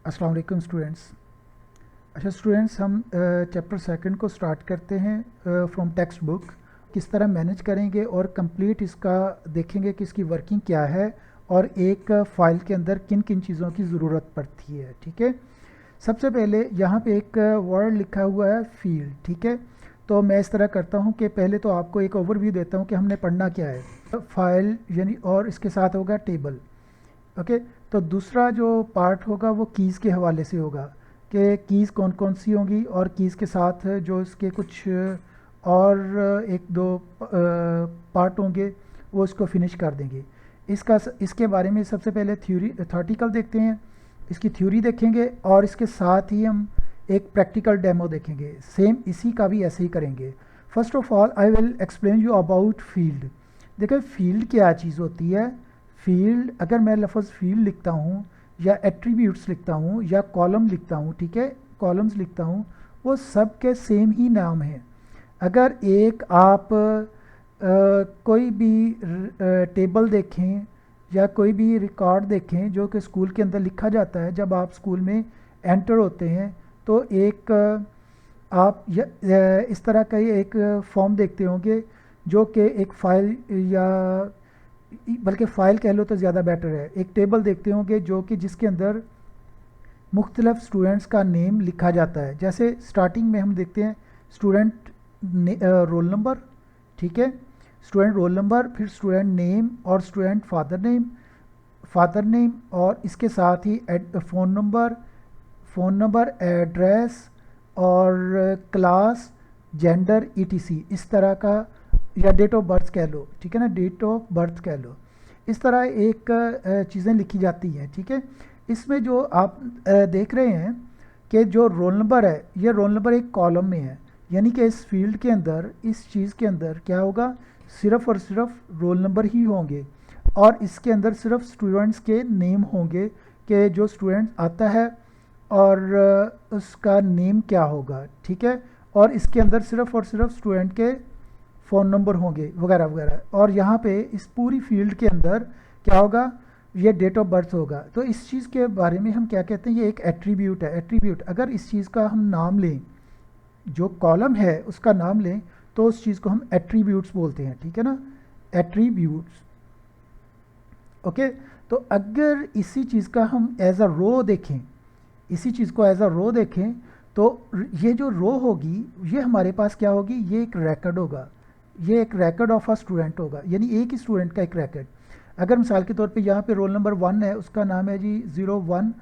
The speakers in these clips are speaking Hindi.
अस्सलाम वालेकुम स्टूडेंट्स। अच्छा स्टूडेंट्स, हम चैप्टर सेकंड को स्टार्ट करते हैं फ्रॉम टेक्स्ट बुक। किस तरह मैनेज करेंगे और कंप्लीट इसका देखेंगे कि इसकी वर्किंग क्या है और एक फ़ाइल के अंदर किन किन चीज़ों की ज़रूरत पड़ती है। ठीक है, सबसे पहले यहाँ पे एक वर्ड लिखा हुआ है फील्ड। ठीक है, तो मैं इस तरह करता हूँ कि पहले तो आपको एक ओवरव्यू देता हूँ कि हमने पढ़ना क्या है। फाइल यानी और इसके साथ होगा टेबल। ओके, तो दूसरा जो पार्ट होगा वो कीज़ के हवाले से होगा कि कीज़ कौन कौन सी होंगी और कीज़ के साथ जो इसके कुछ और एक दो पार्ट होंगे वो इसको फिनिश कर देंगे। इसके बारे में सबसे पहले थ्योरी थॉर्टिकल देखते हैं, इसकी थ्योरी देखेंगे और इसके साथ ही हम एक प्रैक्टिकल डेमो देखेंगे। सेम इसी का भी ऐसे ही करेंगे। First of all I will explain you about field. देखिए फील्ड क्या चीज़ होती है। फील्ड, अगर मैं लफ्ज़ फील्ड लिखता हूँ या एट्रीब्यूट्स लिखता हूँ या कॉलम लिखता हूँ, ठीक है, कॉलम्स लिखता हूँ, वो सब के सेम ही नाम हैं। अगर एक आप कोई भी टेबल देखें या कोई भी रिकॉर्ड देखें जो कि स्कूल के अंदर लिखा जाता है, जब आप स्कूल में एंटर होते हैं तो एक आप इस तरह का ही एक फॉर्म देखते होंगे जो कि एक फ़ाइल या बल्कि फ़ाइल कह लो तो ज़्यादा बेटर है। एक टेबल देखते होंगे जो कि जिसके अंदर मुख्तलिफ स्टूडेंट्स का नेम लिखा जाता है। जैसे स्टार्टिंग में हम देखते हैं स्टूडेंट रोल नंबर, ठीक है, स्टूडेंट रोल नंबर, फिर स्टूडेंट नेम और स्टूडेंट फादर नेम और इसके साथ ही फ़ोन नंबर, एड्रेस और क्लास, जेंडर, ईटीसी, इस तरह का, या डेट ऑफ बर्थ कह लो, ठीक है ना, डेट ऑफ बर्थ कह लो। इस तरह एक चीज़ें लिखी जाती हैं। ठीक है, इसमें जो आप देख रहे हैं कि जो रोल नंबर है, ये रोल नंबर एक कॉलम में है, यानी कि इस फील्ड के अंदर, इस चीज़ के अंदर क्या होगा, सिर्फ़ और सिर्फ रोल नंबर ही होंगे और इसके अंदर सिर्फ स्टूडेंट्स के नेम होंगे कि जो स्टूडेंट आता है और उसका नेम क्या होगा। ठीक है, और इसके अंदर सिर्फ और सिर्फ स्टूडेंट के फ़ोन नंबर होंगे वगैरह वगैरह। और यहाँ पे इस पूरी फील्ड के अंदर क्या होगा, ये डेट ऑफ बर्थ होगा। तो इस चीज़ के बारे में हम क्या कहते हैं, ये एक एट्रीब्यूट है। एट्रीब्यूट, अगर इस चीज़ का हम नाम लें, जो कॉलम है उसका नाम लें, तो उस चीज़ को हम एट्रीब्यूट्स बोलते हैं। ठीक है ना, एट्रीब्यूट्स। ओके, तो अगर इसी चीज़ का हम एज अ रो देखें, इसी चीज़ को एज अ रो देखें, तो ये जो रो होगी ये हमारे पास क्या होगी, ये एक रिकॉर्ड होगा, ये एक रिकॉर्ड ऑफ अ स्टूडेंट होगा, यानी एक ही स्टूडेंट का एक रिकॉर्ड। अगर मिसाल के तौर पे यहाँ पे रोल नंबर 1 है, उसका नाम है जी 01,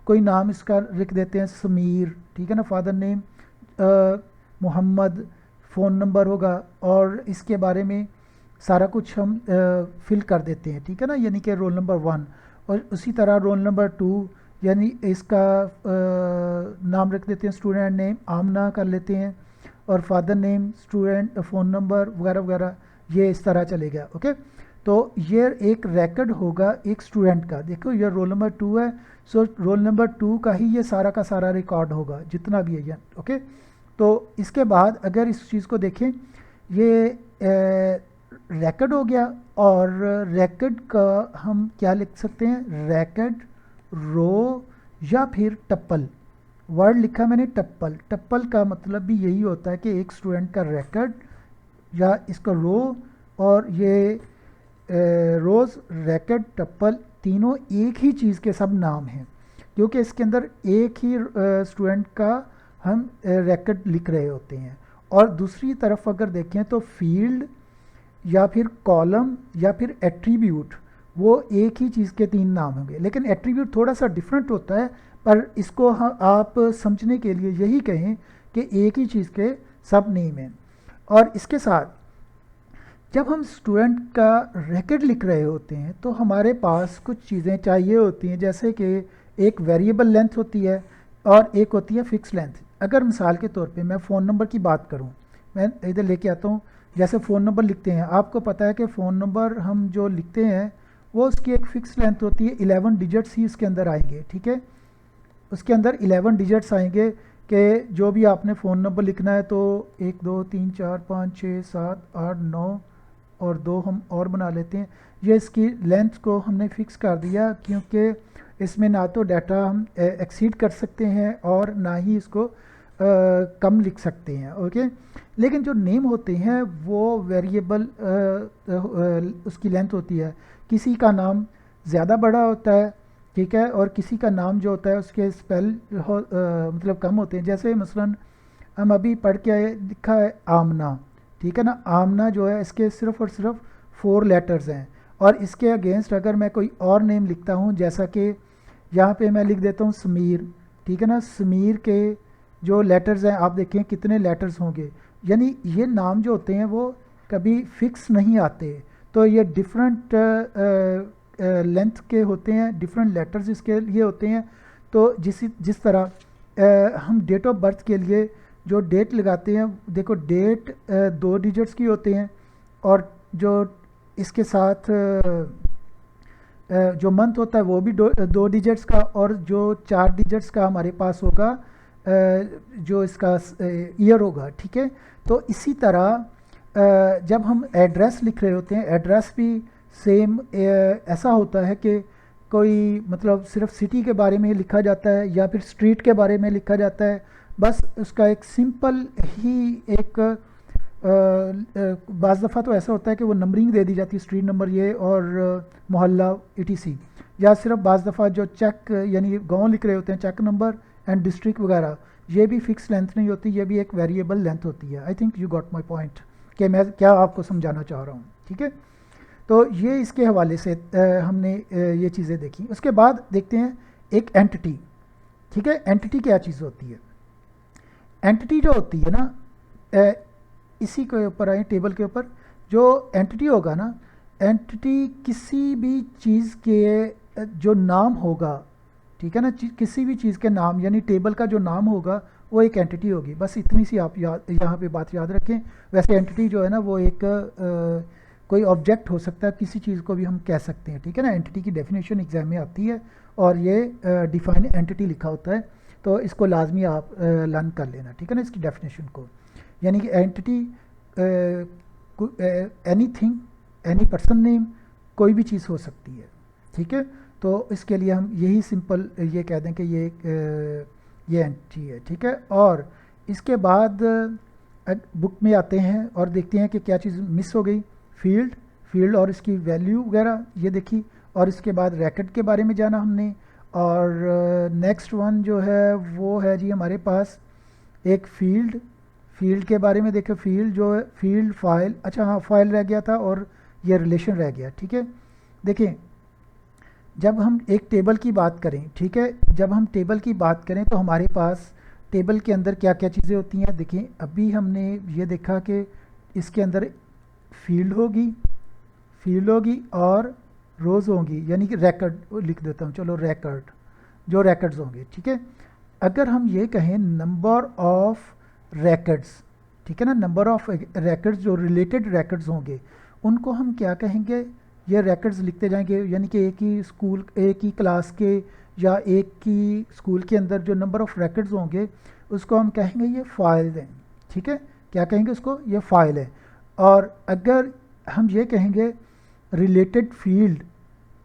कोई नाम इसका लिख देते हैं समीर, ठीक है ना, father name Mohammed, phone number होगा और इसके बारे में सारा कुछ हम फिल कर देते हैं। ठीक है ना, यानी कि रोल नंबर 1। और उसी तरह रोल नंबर 2, यानी इसका नाम रख देते हैं, स्टूडेंट नेम आमना कर लेते हैं और father name, student phone number वगैरह वगैरह, ये इस तरह चलेगा। ओके, तो ये एक रिकॉर्ड होगा एक स्टूडेंट का। देखो ये रोल नंबर 2 है, सो रोल नंबर 2 का ही ये सारा का सारा रिकॉर्ड होगा जितना भी है ये। ओके, तो इसके बाद अगर इस चीज़ को देखें, ये रिकॉर्ड हो गया और रिकॉर्ड का हम क्या लिख सकते हैं, रिकॉर्ड रो या फिर टप्पल। वर्ड लिखा मैंने टप्पल, टप्पल का मतलब भी यही होता है कि एक स्टूडेंट का रिकॉर्ड या इसका रो, और ये रोज़, रिकॉर्ड, टप्पल, तीनों एक ही चीज़ के सब नाम हैं, क्योंकि इसके अंदर एक ही स्टूडेंट का हम रिकॉर्ड लिख रहे होते हैं। और दूसरी तरफ अगर देखें तो फील्ड या फिर कॉलम या फिर एट्रीब्यूट, वो एक ही चीज़ के 3 नाम होंगे, लेकिन एट्रीब्यूट थोड़ा सा डिफरेंट होता है, पर इसको आप समझने के लिए यही कहें कि एक ही चीज़ के सब नेम हैं। और इसके साथ जब हम स्टूडेंट का रिकॉर्ड लिख रहे होते हैं तो हमारे पास कुछ चीज़ें चाहिए होती हैं, जैसे कि एक वेरिएबल लेंथ होती है और एक होती है फिक्स लेंथ। अगर मिसाल के तौर पे मैं फ़ोन नंबर की बात करूं, मैं इधर लेके आता हूं, जैसे फ़ोन नंबर लिखते हैं, आपको पता है कि फ़ोन नंबर हम जो लिखते हैं वो उसकी एक फ़िक्स लेंथ होती है, 11 डिजिट्स ही इसके अंदर आएंगे। ठीक है, उसके अंदर 11 डिजिट्स आएंगे कि जो भी आपने फ़ोन नंबर लिखना है, तो 1 2 3 4 5 6 7 8 9 और 2 हम और बना लेते हैं। ये इसकी लेंथ को हमने फ़िक्स कर दिया, क्योंकि इसमें ना तो डाटा हम एक्सीड कर सकते हैं और ना ही इसको कम लिख सकते हैं। ओके, लेकिन जो नेम होते हैं वो वेरिएबल उसकी लेंथ होती है। किसी का नाम ज़्यादा बड़ा होता है, ठीक है, और किसी का नाम जो होता है उसके स्पेल मतलब कम होते हैं। जैसे मसलन हम अभी पढ़ के आए, लिखा है आमना, ठीक है ना। आमना जो है इसके सिर्फ और सिर्फ 4 लेटर्स हैं, और इसके अगेंस्ट अगर मैं कोई और नेम लिखता हूँ, जैसा कि यहाँ पे मैं लिख देता हूँ समीर, ठीक है ना। समीर के जो लेटर्स हैं आप देखें कितने लेटर्स होंगे, यानी ये नाम जो होते हैं वो कभी फिक्स नहीं आते। तो ये डिफरेंट लेंथ के होते हैं, डिफरेंट लेटर्स इसके लिए होते हैं। तो जिस तरह हम डेट ऑफ बर्थ के लिए जो डेट लगाते हैं, देखो डेट 2 डिजिट्स की होते हैं, और जो इसके साथ जो मंथ होता है वो भी 2 डिजिट्स का, और जो 4 डिजिट्स का हमारे पास होगा जो इसका ईयर होगा, ठीक है। तो इसी तरह जब हम एड्रेस लिख रहे होते हैं, एड्रेस भी सेम ऐसा होता है कि कोई मतलब सिर्फ सिटी के बारे में लिखा जाता है या फिर स्ट्रीट के बारे में लिखा जाता है। बस उसका एक सिंपल ही एक बाज़ दफ़ा तो ऐसा होता है कि वो नंबरिंग दे दी जाती है, स्ट्रीट नंबर ये और मोहल्ला ईटीसी, या सिर्फ बाज़ दफ़ा जो चेक यानी गांव लिख रहे होते हैं चेक नंबर एंड डिस्ट्रिक्ट वगैरह, ये भी फिक्स लेंथ नहीं होती, ये भी एक वेरिएबल लेंथ होती है। I think you got my point कि मैं क्या आपको समझाना चाह रहा हूँ, ठीक है। तो ये इसके हवाले से हमने ये चीज़ें देखी। उसके बाद देखते हैं एक एंटिटी, ठीक है। एंटिटी क्या चीज़ होती है? एंटिटी जो होती है ना, इसी के ऊपर आए टेबल के ऊपर, जो एंटिटी होगा ना, एंटिटी किसी भी चीज़ के जो नाम होगा, ठीक है ना, किसी भी चीज़ के नाम, यानी टेबल का जो नाम होगा वो एक एंटिटी होगी। बस इतनी सी आप यहाँ पे बात याद रखें। वैसे एंटिटी जो है ना वो एक कोई ऑब्जेक्ट हो सकता है, किसी चीज़ को भी हम कह सकते हैं, ठीक है ना। एंटिटी की डेफिनेशन एग्जाम में आती है और ये डिफाइन एंटिटी लिखा होता है, तो इसको लाजमी आप लर्न कर लेना, ठीक है ना, इसकी डेफिनेशन को। यानी कि entity any thing, any person name, कोई भी चीज़ हो सकती है, ठीक है। तो इसके लिए हम यही सिंपल ये कह दें कि ये एंटिटी है, ठीक है। और इसके बाद बुक में आते हैं और देखते हैं कि क्या चीज़ मिस हो गई। फील्ड और इसकी वैल्यू वगैरह ये देखी, और इसके बाद रैकेट के बारे में जाना हमने। और नेक्स्ट वन जो है वो है जी हमारे पास एक फील्ड के बारे में देखें। फील्ड जो है फील्ड फाइल, अच्छा हाँ फाइल रह गया था और ये रिलेशन रह गया, ठीक है। देखें जब हम एक टेबल की बात करें, ठीक है, जब हम टेबल की बात करें तो हमारे पास टेबल के अंदर क्या क्या चीज़ें होती हैं। देखिए अभी हमने ये देखा कि इसके अंदर फील्ड होगी और रोज़ होंगी, यानी कि रिकॉर्ड लिख देता हूँ, चलो रिकॉर्ड, जो रिकॉर्ड्स होंगे, ठीक है। अगर हम ये कहें नंबर ऑफ रिकॉर्ड्स, ठीक है ना, नंबर ऑफ रिकॉर्ड्स जो रिलेटेड रिकॉर्ड्स होंगे उनको हम क्या कहेंगे, ये रिकॉर्ड्स लिखते जाएंगे। यानी कि एक ही क्लास के या एक ही स्कूल के अंदर जो नंबर ऑफ रिकॉर्ड्स होंगे उसको हम कहेंगे ये फाइल है, ठीक है। क्या कहेंगे उसको, ये फाइल है। और अगर हम ये कहेंगे रिलेटेड फील्ड,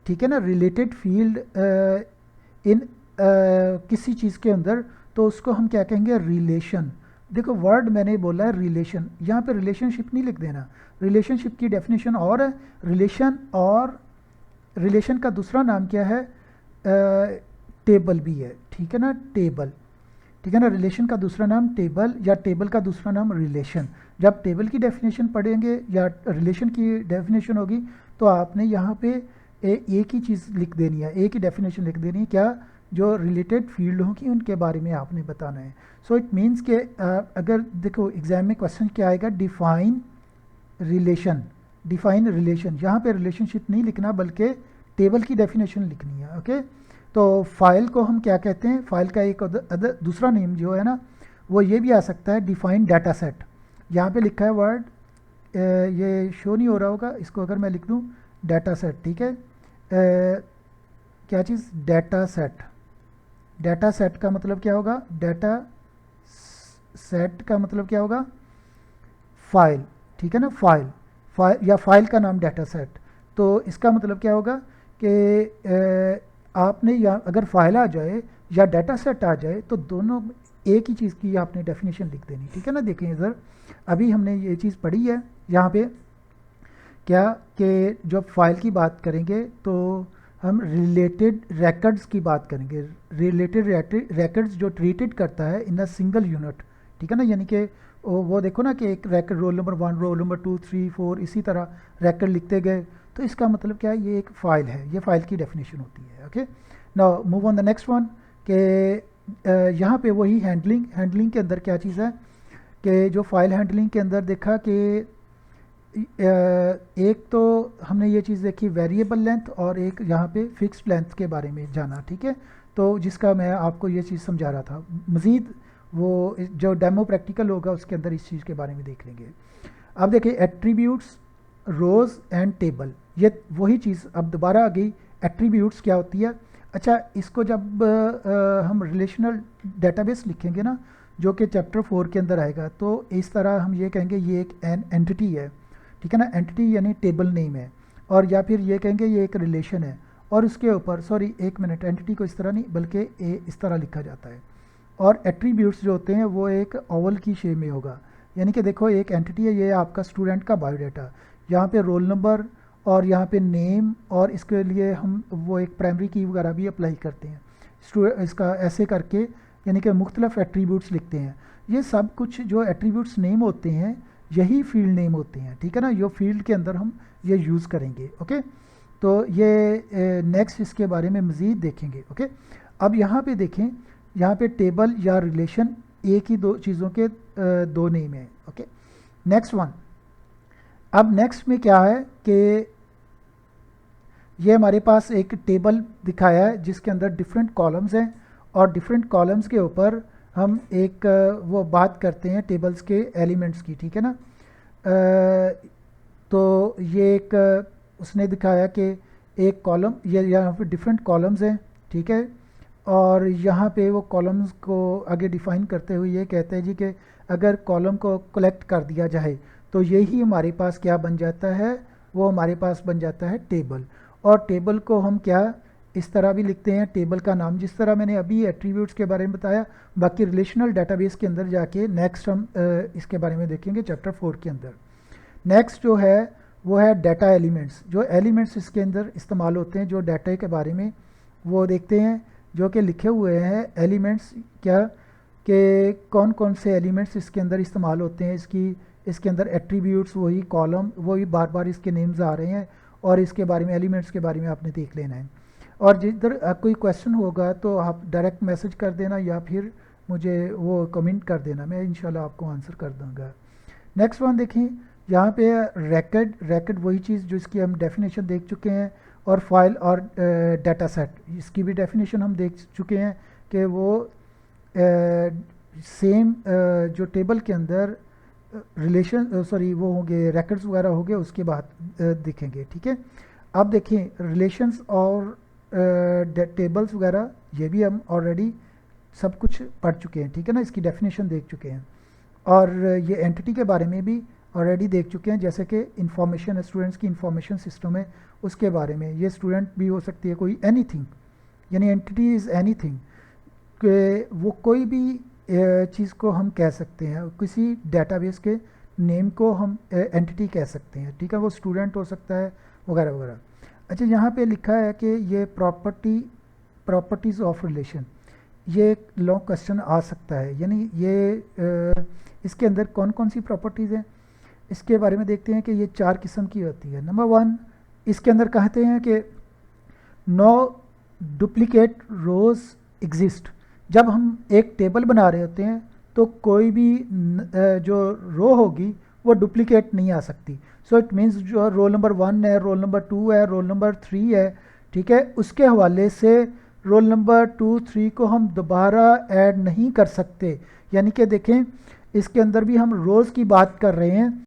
ठीक है ना, रिलेटेड फील्ड इन किसी चीज़ के अंदर, तो उसको हम क्या कहेंगे, रिलेशन। देखो वर्ड मैंने बोला है रिलेशन, यहाँ पे रिलेशनशिप नहीं लिख देना। रिलेशनशिप की डेफिनेशन और है रिलेशन, और रिलेशन का दूसरा नाम क्या है, टेबल भी है, ठीक है ना, टेबल, ठीक है ना। रिलेशन का दूसरा नाम टेबल, या टेबल का दूसरा नाम रिलेशन। जब टेबल की डेफिनेशन पढ़ेंगे या रिलेशन की डेफिनेशन होगी तो आपने यहाँ पे एक ही चीज़ लिख देनी है, एक ही डेफिनेशन लिख देनी है, क्या, जो रिलेटेड फील्ड होंगी उनके बारे में आपने बताना है। सो इट मीन्स के अगर देखो एग्जाम में क्वेश्चन क्या आएगा, डिफाइन रिलेशन, यहाँ पे रिलेशनशिप नहीं लिखना बल्कि टेबल की डेफिनेशन लिखनी है, ओके। तो फाइल को हम क्या कहते हैं, फाइल का एक दूसरा नेम जो है ना वो ये भी आ सकता है, डिफाइन डाटा सेट। यहाँ पे लिखा है वर्ड, ये शो नहीं हो रहा होगा, इसको अगर मैं लिख दूँ डाटा सेट, ठीक है। क्या चीज़, डाटा सेट। डाटा सेट का मतलब क्या होगा, डाटा सेट का मतलब क्या होगा, फाइल, ठीक है ना, फाइल या फाइल का नाम डाटा सेट। तो इसका मतलब क्या होगा कि आपने या अगर फाइल आ जाए या डाटा सेट आ जाए तो दोनों एक ही चीज़ की आपने डेफिनेशन लिख देनी, ठीक है ना। देखें इधर अभी हमने ये चीज़ पढ़ी है यहाँ पे क्या कि जब फाइल की बात करेंगे तो हम रिलेटेड रिकॉर्ड्स की बात करेंगे। रिलेटेड रिकॉर्ड्स जो ट्रीटेड करता है इन अ सिंगल यूनिट, ठीक है ना। यानी कि वो देखो ना कि एक record roll number 1, roll number 2, 3, 4 इसी तरह रिकॉर्ड लिखते गए, तो इसका मतलब क्या है, ये एक फ़ाइल है, ये फ़ाइल की डेफिनेशन होती है। Okay, now move on the next one कि यहाँ पे वही हैंडलिंग के अंदर क्या चीज़ है कि जो फाइल हैंडलिंग के अंदर देखा कि एक तो हमने ये चीज़ देखी वेरिएबल लेंथ और एक यहाँ पे फिक्स्ड लेंथ के बारे में जाना, ठीक है। तो जिसका मैं आपको ये चीज़ समझा रहा था, मज़ीद वो जो डेमो प्रैक्टिकल होगा उसके अंदर इस चीज़ के बारे में देख लेंगे। अब देखिए एट्रीब्यूट्स, रोज़ एंड टेबल, ये वही चीज़ अब दोबारा आ गई। एट्रीब्यूट्स क्या होती है? अच्छा, इसको जब हम रिलेशनल डेटाबेस लिखेंगे ना, जो कि चैप्टर 4 के अंदर आएगा, तो इस तरह हम ये कहेंगे ये एक एन एंटिटी है, ठीक है ना। एंटिटी यानी टेबल नेम है, और या फिर ये कहेंगे ये एक रिलेशन है, और उसके ऊपर सॉरी एक मिनट, एंटिटी को इस तरह नहीं बल्कि इस तरह लिखा जाता है। और एट्रीब्यूट्स जो होते हैं वो एक ओवल की शेप में होगा, यानी कि देखो एक एंटिटी है, ये आपका स्टूडेंट का बायोडाटा, यहाँ पे रोल नंबर और यहाँ पे नेम, और इसके लिए हम वो एक प्राइमरी की वगैरह भी अप्लाई करते हैं इसका ऐसे करके, यानी कि मुख्तलिफ एट्रीब्यूट्स लिखते हैं। ये सब कुछ जो एट्रीब्यूट्स नेम होते हैं यही फील्ड नेम होते हैं, ठीक है ना। ये फील्ड के अंदर हम ये यूज़ करेंगे। ओके, तो ये नेक्स्ट इसके बारे में मज़ीद देखेंगे। ओके, अब यहाँ पे देखें, यहाँ पे टेबल या रिलेशन एक ही दो चीज़ों के दो नेम है। Okay, next one. अब नेक्स्ट में क्या है कि ये हमारे पास एक टेबल दिखाया है जिसके अंदर डिफरेंट कॉलम्स हैं, और डिफरेंट कॉलम्स के ऊपर हम एक वो बात करते हैं टेबल्स के एलिमेंट्स की, ठीक है ना। तो ये एक उसने दिखाया कि एक कॉलम, ये यहाँ पे डिफरेंट कॉलम्स हैं, ठीक है। और यहाँ पे वो कॉलम्स को आगे डिफ़ाइन करते हुए ये कहते हैं जी कि अगर कॉलम को कलेक्ट कर दिया जाए तो यही हमारे पास क्या बन जाता है, वो हमारे पास बन जाता है टेबल। और टेबल को हम क्या इस तरह भी लिखते हैं, टेबल का नाम, जिस तरह मैंने अभी एट्रीब्यूट्स के बारे में बताया। बाकी रिलेशनल डेटाबेस के अंदर जाके नेक्स्ट हम इसके बारे में देखेंगे चैप्टर 4 के अंदर। नेक्स्ट जो है वो है डाटा एलिमेंट्स। जो एलिमेंट्स इसके अंदर इस्तेमाल होते हैं, जो डाटा के बारे में वो देखते हैं, जो कि लिखे हुए हैं एलिमेंट्स क्या कि कौन कौन से एलिमेंट्स इसके अंदर इस्तेमाल होते हैं। इसके अंदर एट्रीब्यूट्स, वही कॉलम, वही बार बार इसके नेम्स आ रहे हैं, और इसके बारे में एलिमेंट्स के बारे में आपने देख लेना है। और जिधर कोई क्वेश्चन होगा तो आप डायरेक्ट मैसेज कर देना या फिर मुझे वो कमेंट कर देना, मैं इंशाल्लाह आपको आंसर कर दूंगा। नेक्स्ट वन देखें, यहाँ पे रैकेट वही चीज़ जो इसकी हम डेफिनेशन देख चुके हैं, और फाइल और डाटा सेट, इसकी भी डेफिनेशन हम देख चुके हैं कि वो सेम जो टेबल के अंदर रिलेशन सॉरी वो होंगे रैकेट्स वगैरह हो गए, उसके बाद दिखेंगे, ठीक है। अब देखें रिलेशंस और टेबल्स वगैरह, ये भी हम ऑलरेडी सब कुछ पढ़ चुके हैं, ठीक है ना, इसकी डेफिनेशन देख चुके हैं। और ये एंटिटी के बारे में भी ऑलरेडी देख चुके हैं, जैसे कि इंफॉर्मेशन, स्टूडेंट्स की इंफॉर्मेशन सिस्टम है उसके बारे में। ये स्टूडेंट भी हो सकती है कोई, एनीथिंग, यानी एंटिटी इज़ एनीथिंग, कि वो कोई भी चीज़ को हम कह सकते हैं, किसी डेटाबेस के नेम को हम एंटिटी कह सकते हैं, ठीक है। वो स्टूडेंट हो सकता है वगैरह वगैरह। अच्छा, यहाँ पे लिखा है कि ये प्रॉपर्टीज़ ऑफ रिलेशन, ये एक लॉन्ग क्वेश्चन आ सकता है, यानी ये इसके अंदर कौन कौन सी प्रॉपर्टीज़ हैं इसके बारे में देखते हैं कि ये 4 किस्म की होती है। नंबर 1, इसके अंदर कहते हैं कि नो डुप्लीकेट रोज़ एग्जिस्ट। जब हम एक टेबल बना रहे होते हैं तो कोई भी जो रो होगी वो डुप्लीकेट नहीं आ सकती। सो इट मीन्स जो रोल नंबर 1 है, रोल नंबर 2 है, रोल नंबर 3 है, ठीक है, उसके हवाले से रोल नंबर 2, 3 को हम दोबारा ऐड नहीं कर सकते। यानी कि देखें इसके अंदर भी हम रोज़ की बात कर रहे हैं,